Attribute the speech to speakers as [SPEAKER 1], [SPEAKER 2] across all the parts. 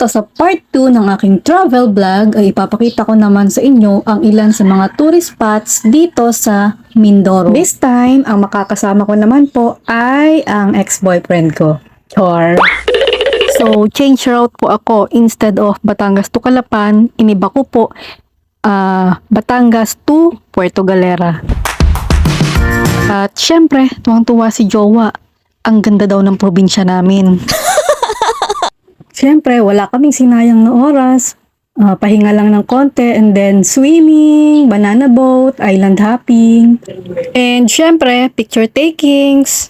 [SPEAKER 1] dito sa part 2 ng aking travel vlog ay ipapakita ko naman sa inyo ang ilan sa mga tourist spots dito sa Mindoro. This time, ang makakasama ko naman po ay ang ex-boyfriend ko. Char. So, change route po ako. Instead of Batangas to Calapan, iniba ko po Batangas to Puerto Galera. At syempre, tuwang-tuwa si Jowa. Ang ganda daw ng probinsya namin. Syempre, wala kaming sinayang na oras. Pahinga lang ng konti and then swimming, banana boat, island hopping. And syempre, picture takings.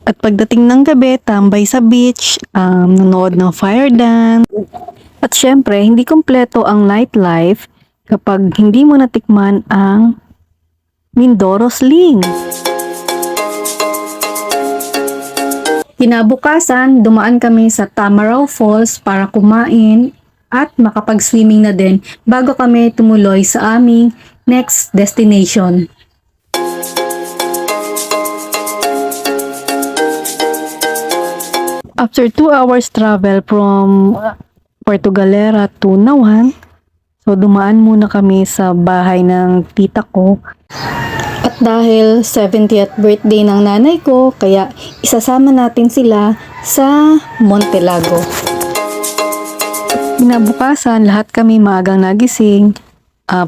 [SPEAKER 1] At pagdating ng gabi, tambay sa beach, nanood ng fire dance. At syempre, hindi kompleto ang nightlife kapag hindi mo natikman ang Mindoro Sling. Kinabukasan, dumaan kami sa Tamaraw Falls para kumain at makapag-swimming na din bago kami tumuloy sa aming next destination. After 2 hours travel from Puerto Galera to Nauhan, so dumaan muna kami sa bahay ng tita ko. At dahil 70th birthday ng nanay ko, kaya isasama natin sila sa Montelago. Kinabukasan, lahat kami maagang nagising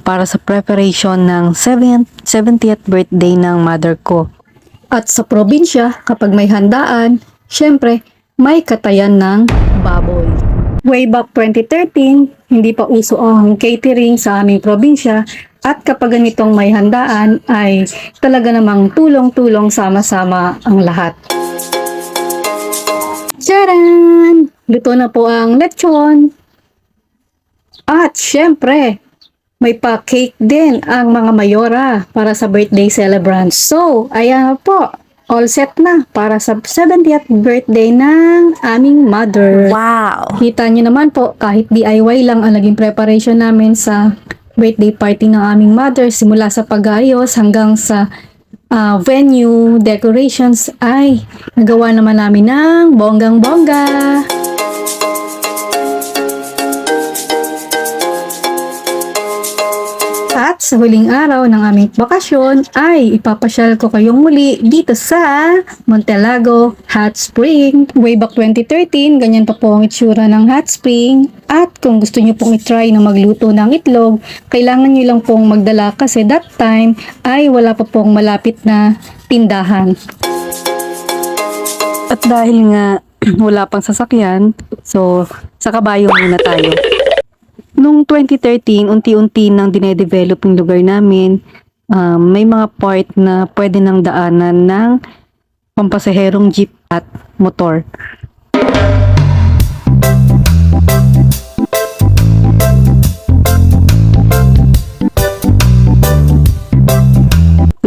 [SPEAKER 1] para sa preparation ng 70th birthday ng mother ko. At sa probinsya, kapag may handaan, syempre, may katayan ng baboy. Way back 2013, hindi pa uso ang catering sa aming probinsya. At kapag ganitong may handaan ay talaga namang tulong-tulong sama-sama ang lahat. Tcharan! Luto na po ang lechon. At syempre, may pa-cake din ang mga mayora para sa birthday celebrants. So, ayan po. All set na para sa 70th birthday ng aming mother.
[SPEAKER 2] Wow!
[SPEAKER 1] Kita nyo naman po, kahit DIY lang ang naging preparation namin sa birthday party ng aming mother, simula sa pag-aayos hanggang sa venue, decorations, ay nagawa naman namin ng bonggang-bongga. At sa huling araw ng aming bakasyon ay ipapasyal ko kayong muli dito sa Montelago Hot Spring. Way back 2013, ganyan pa po ang itsura ng hot spring. At kung gusto nyo pong itry na magluto ng itlog, kailangan nyo lang pong magdala kasi that time ay wala pa pong malapit na tindahan. At dahil nga wala pang sasakyan, so sa kabayo muna tayo. Noong 2013, unti-unti nang dinedevelop yung lugar namin. May mga part na pwede nang daanan ng pampasaherong jeep at motor.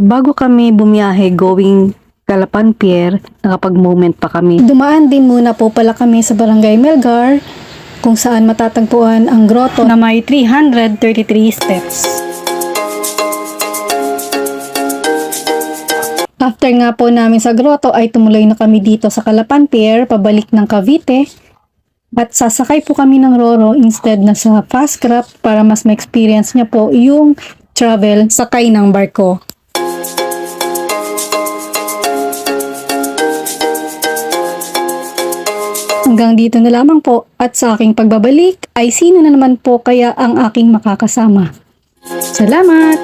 [SPEAKER 1] Bago kami bumiyahe going Calapan Pier, nakapag-moment pa kami. Dumaan din muna po pala kami sa Barangay Melgar, kung saan matatagpuan ang grotto na may 333 steps. After nga po namin sa grotto ay tumuloy na kami dito sa Calapan Pier, pabalik ng Cavite. At sasakay po kami ng Roro instead na sa fast craft para mas ma-experience niya po yung travel sakay ng barko. Hanggang dito na lamang po at sa aking pagbabalik ay sino na naman po kaya ang aking makakasama. Salamat!